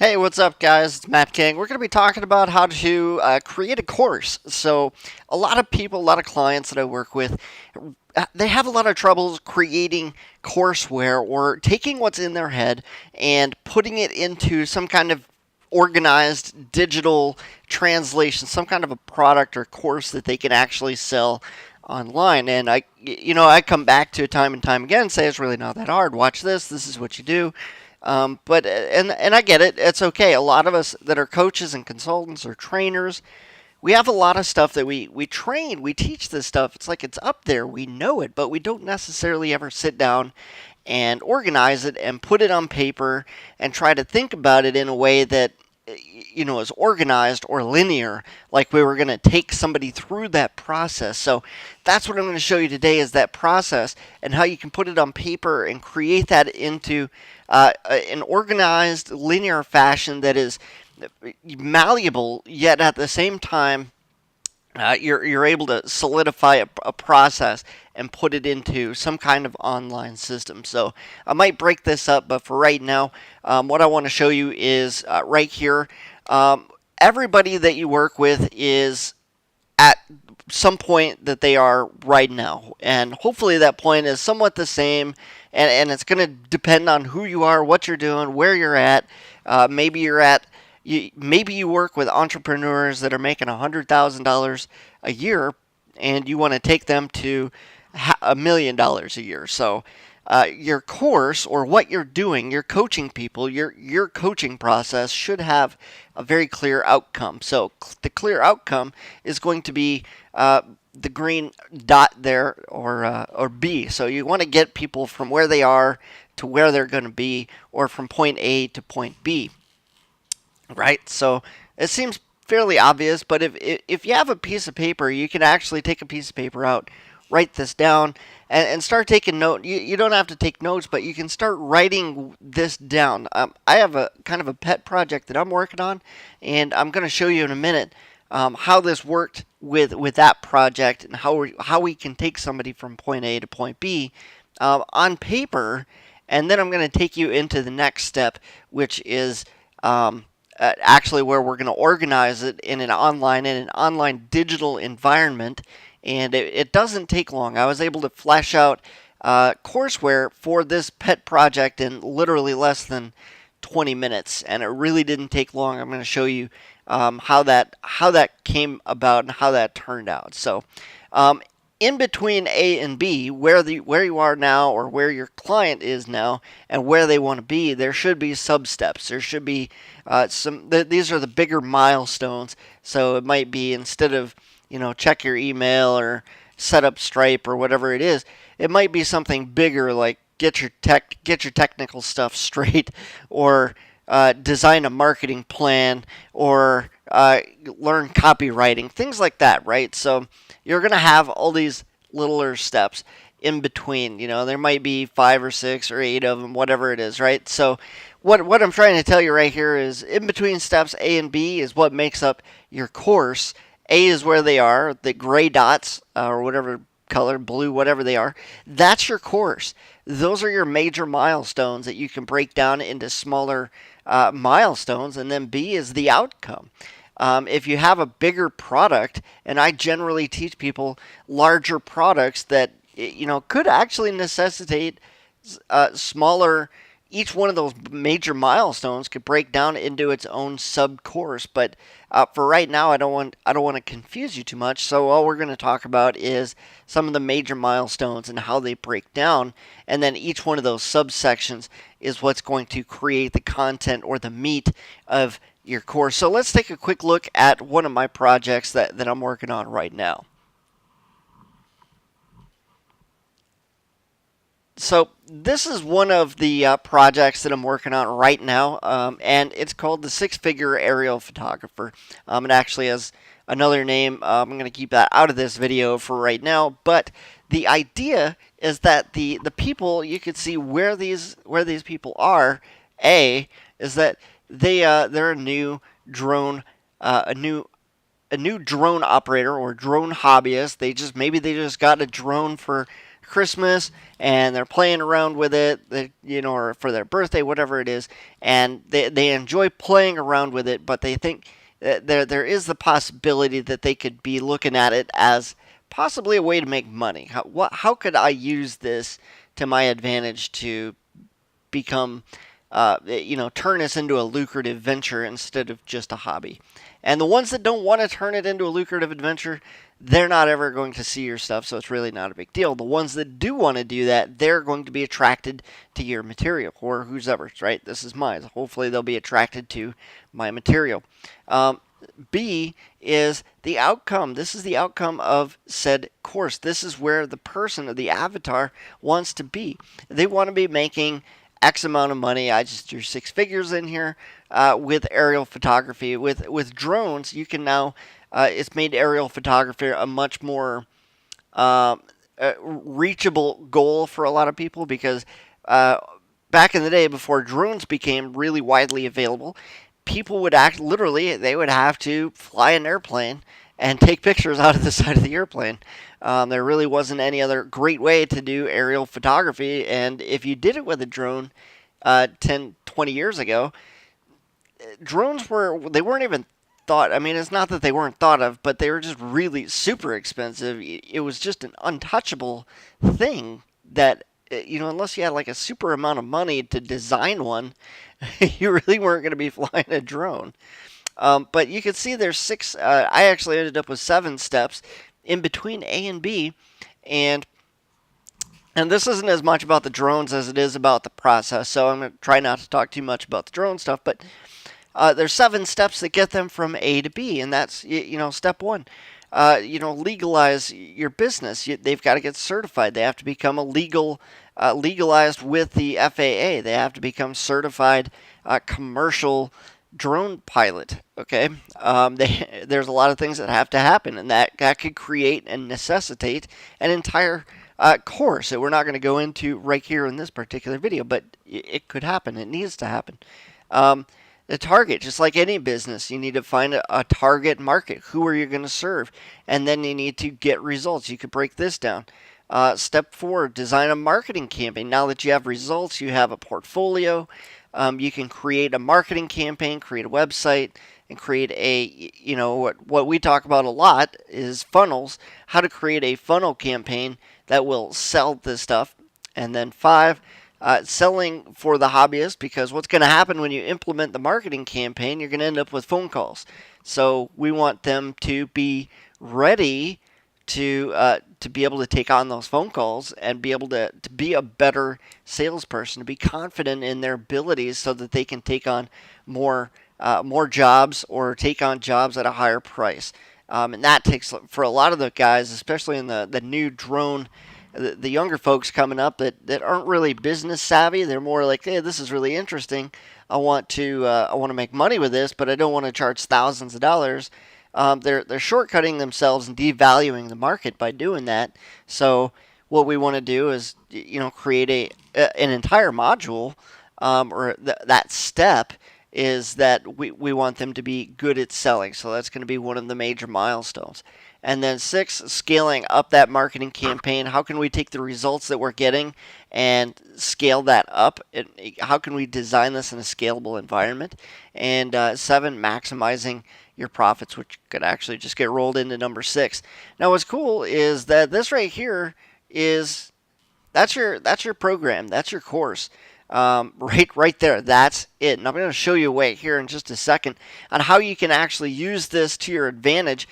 Hey, what's up, guys? It's Matt King. We're going to be talking about how to create a course. So, a lot of people, a lot of clients that I work with, they have a lot of troubles creating courseware or taking what's in their head and putting it into some kind of organized digital translation, some kind of a product or course that they can actually sell online. And I come back to it time and time again and say it's really not that hard. Watch this. This is what you do. But I get it. It's okay. A lot of us that are coaches and consultants or trainers, we have a lot of stuff that we train, we teach this stuff. It's like it's up there, we know it, but we don't necessarily ever sit down and organize it and put it on paper and try to think about it in a way that is organized or linear, like we were going to take somebody through that process. So that's what I'm going to show you today, is that process and how you can put it on paper and create that into an organized linear fashion that is malleable, yet at the same time you're able to solidify a process and put it into some kind of online system. So I might break this up, but for right now, what I want to show you is right here. Everybody that you work with is at some point that they are right now, and hopefully that point is somewhat the same. And it's going to depend on who you are, what you're doing, where you're at. Maybe you work with entrepreneurs that are making $100,000 a year, and you want to take them to $1 million a year. So your course, or what you're doing, you're coaching people, your coaching process should have a very clear outcome. So the clear outcome is going to be the green dot there, or B. So you want to get people from where they are to where they're going to be, or from point A to point B. Right? So it seems fairly obvious, but if you have a piece of paper, you can actually take a piece of paper out, write this down, and start taking note. You don't have to take notes, but you can start writing this down. I have a kind of a pet project that I'm working on, and I'm going to show you in a minute how this worked with that project, and how we can take somebody from point A to point B on paper. And then I'm going to take you into the next step, which is actually where we're going to organize it in an online digital environment. And it doesn't take long. I was able to flesh out courseware for this pet project in literally less than 20 minutes, and it really didn't take long. I'm going to show you how that came about and how that turned out. So in between A and B, where you are now, or where your client is now, and where they want to be, there should be sub steps. There should be these are the bigger milestones. So it might be, instead of check your email or set up Stripe or whatever it is, it might be something bigger, like get your technical stuff straight, or design a marketing plan, or learn copywriting, things like that, right? So you're going to have all these littler steps in between. There might be 5 or 6 or 8 of them, whatever it is, right? So what I'm trying to tell you right here is, in between steps A and B is what makes up your course. A is where they are, the gray dots, or whatever color, blue, whatever they are. That's your course. Those are your major milestones that you can break down into smaller milestones, and then B is the outcome. If you have a bigger product, and I generally teach people larger products that could actually necessitate smaller. Each one of those major milestones could break down into its own sub course. But for right now, I don't want to confuse you too much. So all we're going to talk about is some of the major milestones and how they break down, and then each one of those subsections is what's going to create the content or the meat of your course. So let's take a quick look at one of my projects that I'm working on right now. So this is one of the projects that I'm working on right now, and it's called the Six-Figure Aerial Photographer. It actually has another name. I'm going to keep that out of this video for right now, but the idea is that the people, you can see where these people are. A is that they're a new drone a new drone operator or drone hobbyist. Maybe they just got a drone for Christmas and they're playing around with it, or for their birthday, whatever it is, and they enjoy playing around with it, but they think that there is the possibility that they could be looking at it as possibly a way to make money. How could I use this to my advantage to become, turn this into a lucrative venture instead of just a hobby? And the ones that don't want to turn it into a lucrative adventure, they're not ever going to see your stuff, so it's really not a big deal. The ones that do want to do that, they're going to be attracted to your material, or who's ever's, right? This is mine. Hopefully they'll be attracted to my material. B is the outcome. This is the outcome of said course. This is where the person or the avatar wants to be. They want to be making X amount of money. I just drew 6 figures in here with aerial photography. With drones, you can now, it's made aerial photography a much more reachable goal for a lot of people, because back in the day, before drones became really widely available, people would they would have to fly an airplane and take pictures out of the side of the airplane. There really wasn't any other great way to do aerial photography, and if you did it with a drone 10, 20 years ago, drones weren't even thought. I mean, it's not that they weren't thought of, but they were just really super expensive. It was just an untouchable thing that, unless you had like a super amount of money to design one, you really weren't going to be flying a drone. But you can see there's 6. I actually ended up with 7 steps in between A and B, and this isn't as much about the drones as it is about the process. So I'm going to try not to talk too much about the drone stuff, but there's 7 steps that get them from A to B, and that's step 1. Legalize your business. They've got to get certified. They have to become legalized with the FAA. They have to become certified commercial drone pilot. Okay, there's a lot of things that have to happen, and that could create and necessitate an entire course that we're not going to go into right here in this particular video, but it could happen. It needs to happen. The target, just like any business, you need to find a target market. Who are you going to serve? And then you need to get results. You could break this down. Step 4, design a marketing campaign. Now that you have results, you have a portfolio. You can create a marketing campaign, create a website, and create what we talk about a lot is funnels. How to create a funnel campaign that will sell this stuff. And then 5, selling for the hobbyist, because what's going to happen when you implement the marketing campaign, you're going to end up with phone calls. So we want them to be ready to be able to take on those phone calls and be able to be a better salesperson, to be confident in their abilities so that they can take on more jobs or take on jobs at a higher price. And that takes, for a lot of the guys, especially in the new drone, the younger folks coming up that aren't really business savvy. They're more like, hey, this is really interesting. I want to make money with this, but I don't want to charge thousands of dollars. They're shortcutting themselves and devaluing the market by doing that. So what we want to do is create an entire module, or that step is that we want them to be good at selling. So that's going to be one of the major milestones. And then 6, scaling up that marketing campaign. How can we take the results that we're getting and scale that up? How can we design this in a scalable environment? And 7, maximizing your profits, which could actually just get rolled into number 6. Now, what's cool is that this right here that's your program. That's your course. Right there. That's it. And I'm going to show you a way here in just a second on how you can actually use this to your advantage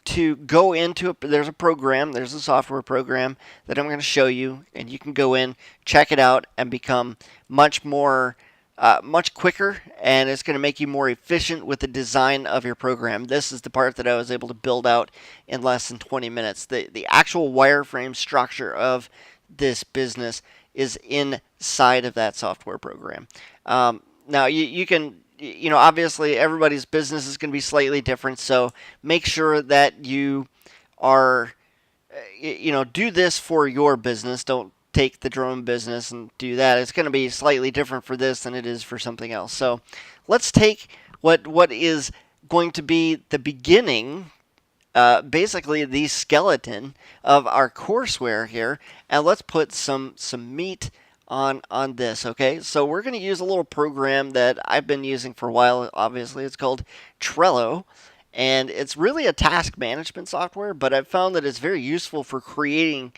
to go into it. There's a software program that I'm going to show you, and you can go in, check it out, and become much quicker, and it's going to make you more efficient with the design of your program. This is the part that I was able to build out in less than 20 minutes. The actual wireframe structure of this business is inside of that software program. Now you can, obviously everybody's business is going to be slightly different, so make sure that you are, do this for your business. Don't take the drone business and do that. It's going to be slightly different for this than it is for something else. So let's take what is going to be the beginning basically the skeleton of our courseware here, and let's put some meat on this. Okay, so we're going to use a little program that I've been using for a while. Obviously, it's called Trello, and it's really a task management software. But I've found that it's very useful for creating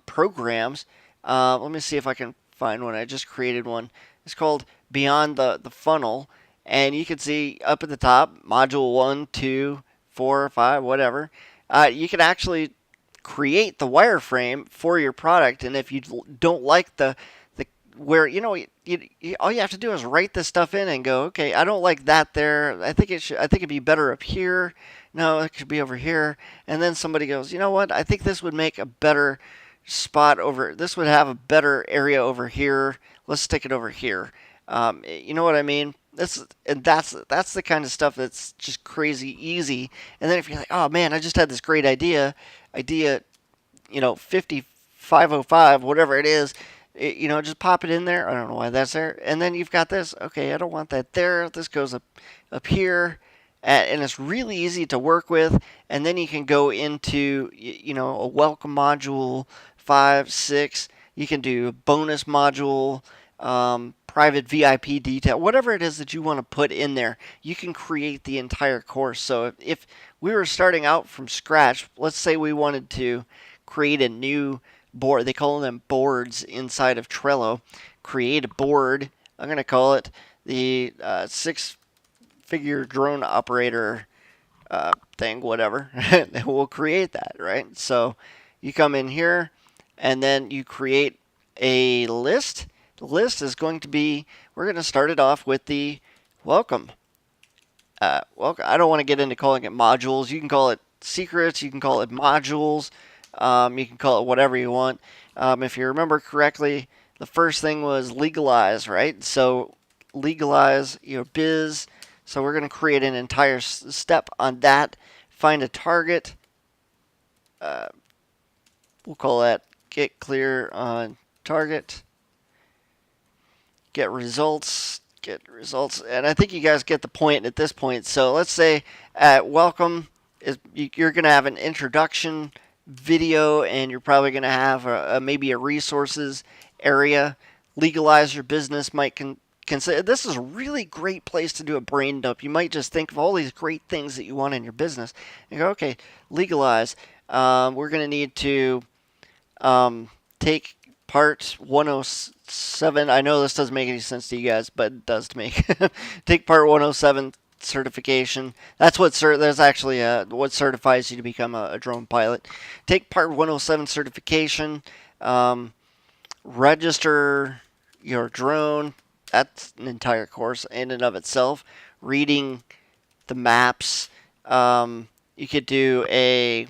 programs. Let me see if I can find one. I just created one. It's called Beyond the Funnel, and you can see up at the top, module 1, 2, 4 or 5, whatever. You can actually create the wireframe for your product, and if you don't like the where all you have to do is write this stuff in and go, okay, I don't like that there. I think it'd be better up here. No, it should be over here. And then somebody goes, you know what? I think this would make a better spot over. This would have a better area over here. Let's stick it over here. You know what I mean? That's the kind of stuff that's just crazy easy. And then if you're like, oh man, I just had this great idea, 5505, whatever it is, just pop it in there. I don't know why that's there. And then you've got this. Okay, I don't want that there. This goes up here, and it's really easy to work with. And then you can go into a welcome module 5, 6. You can do a bonus module, private VIP detail, whatever it is that you want to put in there. You can create the entire course. So if we were starting out from scratch, let's say we wanted to create a new board. They call them boards inside of Trello. Create a board. I'm going to call it the 6-figure drone operator thing, whatever. We'll create that, right? So you come in here and then you create a list. The list is going to be, we're going to start it off with the welcome. Welcome. I don't want to get into calling it modules. You can call it secrets. You can call it modules. You can call it whatever you want. If you remember correctly, the first thing was legalize, right? So legalize your biz. So we're going to create an entire step on that. Find a target. We'll call that get clear on target. Get results. And I think you guys get the point at this point. So let's say at welcome, you're going to have an introduction video, and you're probably going to have maybe a resources area. Legalize your business might consider. This is a really great place to do a brain dump. You might just think of all these great things that you want in your business and go, okay, legalize. We're going to need to take part 107. I know this doesn't make any sense to you guys, but it does to me. Take part 107 certification. That's actually what certifies you to become a drone pilot. Take part 107 certification. Register your drone. That's an entire course in and of itself. Reading the maps. You could do a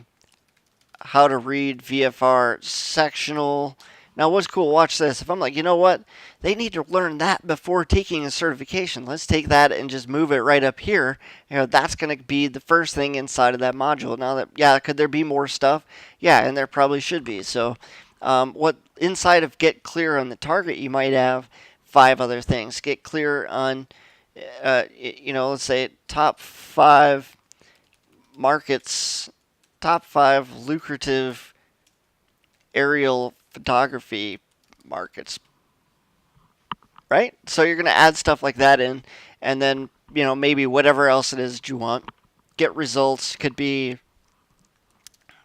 how to read VFR sectional. Now, what's cool? Watch this. If I'm like, you know what? They need to learn that before taking a certification. Let's take that and just move it right up here. That's going to be the first thing inside of that module. Now, could there be more stuff? Yeah, and there probably should be. So, what inside of get clear on the target, you might have 5 other things. Get clear on, let's say top 5 markets, top 5 lucrative aerial photography markets, right? So you're going to add stuff like that in, and then maybe whatever else it is that you want. Get results could be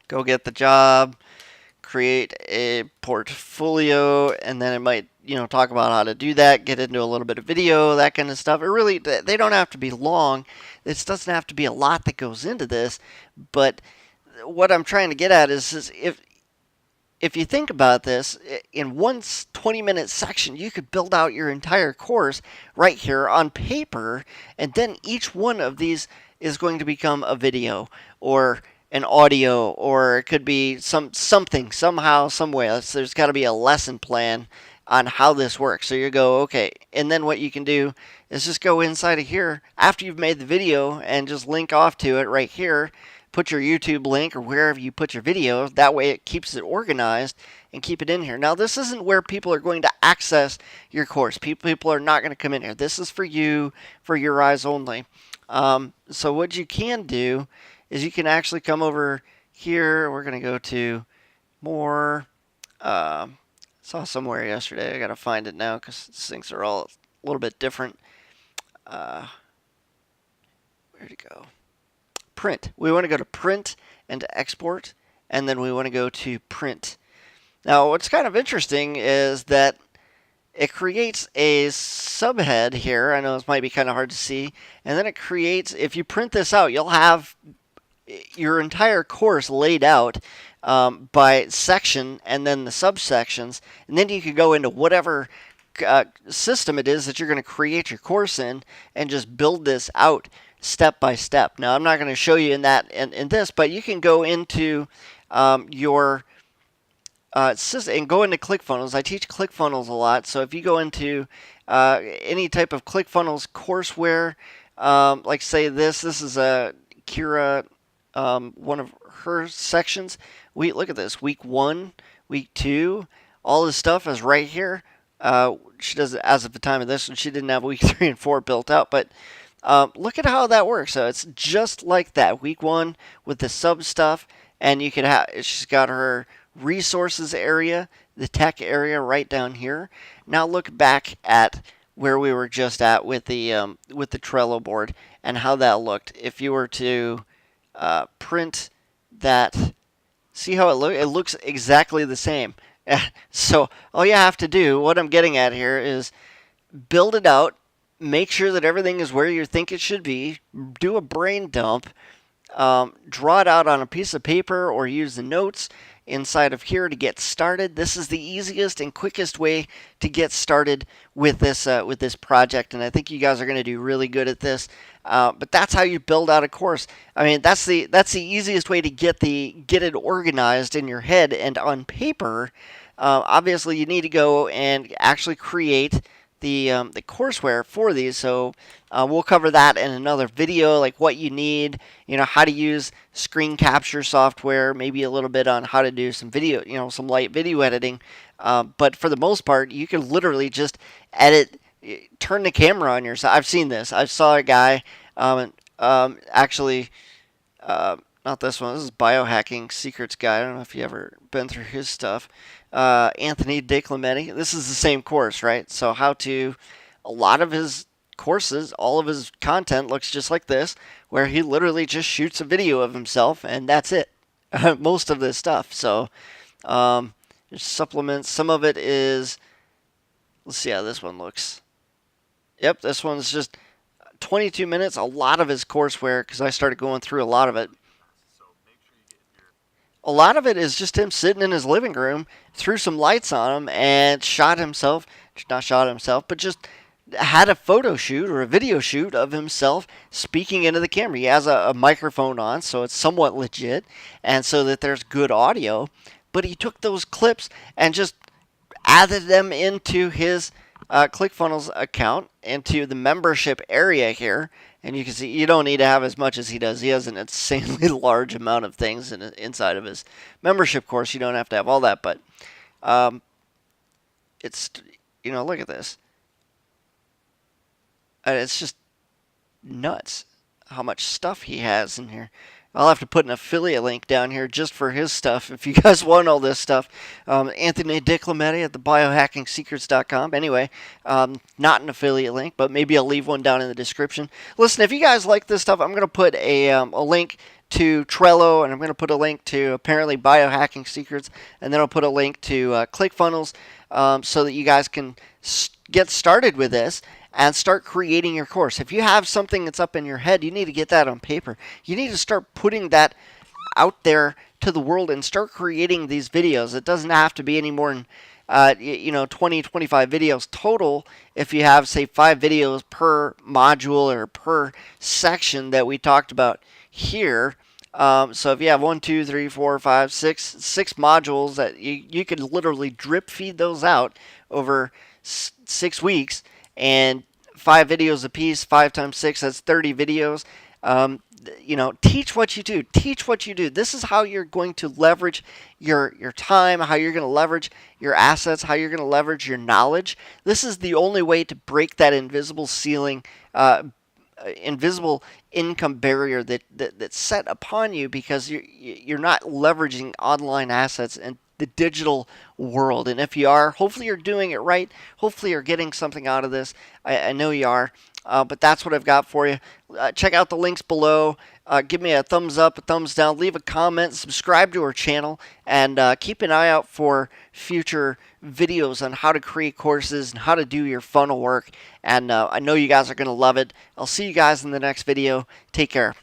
go get the job, create a portfolio, and then it might talk about how to do that, get into a little bit of video, that kind of stuff. It really, they don't have to be long. This doesn't have to be a lot that goes into this, but what I'm trying to get at is if you think about this, in one 20-minute section, you could build out your entire course right here on paper, and then each one of these is going to become a video or an audio, or it could be something, somehow, some way. There's got to be a lesson plan on how this works. So you go, okay, and then what you can do is just go inside of here after you've made the video and just link off to it right here. Put your YouTube link or wherever you put your video. That way it keeps it organized and keep it in here. Now, this isn't where people are going to access your course. People are not going to come in here. This is for you, for your eyes only. So what you can do is you can actually come over here. We're going to go to more. Saw somewhere yesterday. I got to find it now because these things are all a little bit different. Where'd it go? Print. We want to go to print and to export, and then we want to go to print. Now, what's kind of interesting is that it creates a subhead here. I know this might be kind of hard to see. And then it creates, if you print this out, you'll have your entire course laid out by section and then the subsections. And then you can go into whatever system it is that you're going to create your course in and just build this out step by step. Now, I'm not going to show you in this, but you can go into your and go into ClickFunnels. I teach ClickFunnels a lot, so if you go into any type of ClickFunnels courseware, like say this is a Kira, one of her sections. Look at this, week 1, week 2, all this stuff is right here. She does it as of the time of this, and she didn't have week 3 and 4 built out, but look at how that works. So it's just like that, week 1 with the sub stuff, and you can have. She's got her resources area, the tech area right down here. Now look back at where we were just at with the Trello board and how that looked. If you were to print that, see how it looks exactly the same. So all you have to do, what I'm getting at here, is build it out, make sure that everything is where you think it should be, do a brain dump, draw it out on a piece of paper or use the notes inside of here to get started. This is the easiest and quickest way to get started with this project, and I think you guys are going to do really good at this. But that's how you build out a course. I mean, that's the easiest way to get it organized in your head and on paper. Obviously, you need to go and actually create the courseware for these. So we'll cover that in another video, like what you need, how to use screen capture software, maybe a little bit on how to do some video, some light video editing. But for the most part, you can literally just edit, turn the camera on yourself. I've seen this. I saw a guy, actually, not this one. This is Biohacking Secrets Guy. I don't know if you ever been through his stuff. Anthony DeClemente. This is the same course, right? So a lot of his courses, all of his content looks just like this, where he literally just shoots a video of himself, and that's it. Most of this stuff. So there's supplements. Some of it is, let's see how this one looks. Yep, this one's just 22 minutes. A lot of his courseware, because I started going through a lot of it. A lot of it is just him sitting in his living room, threw some lights on him, and not shot himself, but just had a photo shoot or a video shoot of himself speaking into the camera. He has a microphone on, so it's somewhat legit, and so that there's good audio. But he took those clips and just added them into his ClickFunnels account, into the membership area here. And you can see you don't need to have as much as he does. He has an insanely large amount of things inside of his membership course. You don't have to have all that, but it's, look at this. It's just nuts how much stuff he has in here. I'll have to put an affiliate link down here just for his stuff if you guys want all this stuff. Anthony DeClemente at the biohackingsecrets.com. Anyway, not an affiliate link, but maybe I'll leave one down in the description. Listen, if you guys like this stuff, I'm going to put a link to Trello, and I'm going to put a link to apparently Biohacking Secrets, and then I'll put a link to ClickFunnels so that you guys can get started with this and start creating your course. If you have something that's up in your head, you need to get that on paper. You need to start putting that out there to the world and start creating these videos. It doesn't have to be any more than 20, 25 videos total. If you have, say, 5 videos per module or per section that we talked about here. So if you have 1, 2, 3, 4, 5, 6 modules that you could literally drip feed those out over 6 weeks, and 5 videos a piece, 5 times 6, that's 30 videos. Teach what you do. Teach what you do. This is how you're going to leverage your time, how you're going to leverage your assets, how you're going to leverage your knowledge. This is the only way to break that invisible ceiling invisible income barrier that's set upon you because you're not leveraging online assets and the digital world. And if you are, hopefully you're doing it right. Hopefully you're getting something out of this. I know you are. But that's what I've got for you. Check out the links below. Give me a thumbs up, a thumbs down, leave a comment, subscribe to our channel, and keep an eye out for future videos on how to create courses and how to do your funnel work. And I know you guys are going to love it. I'll see you guys in the next video. Take care.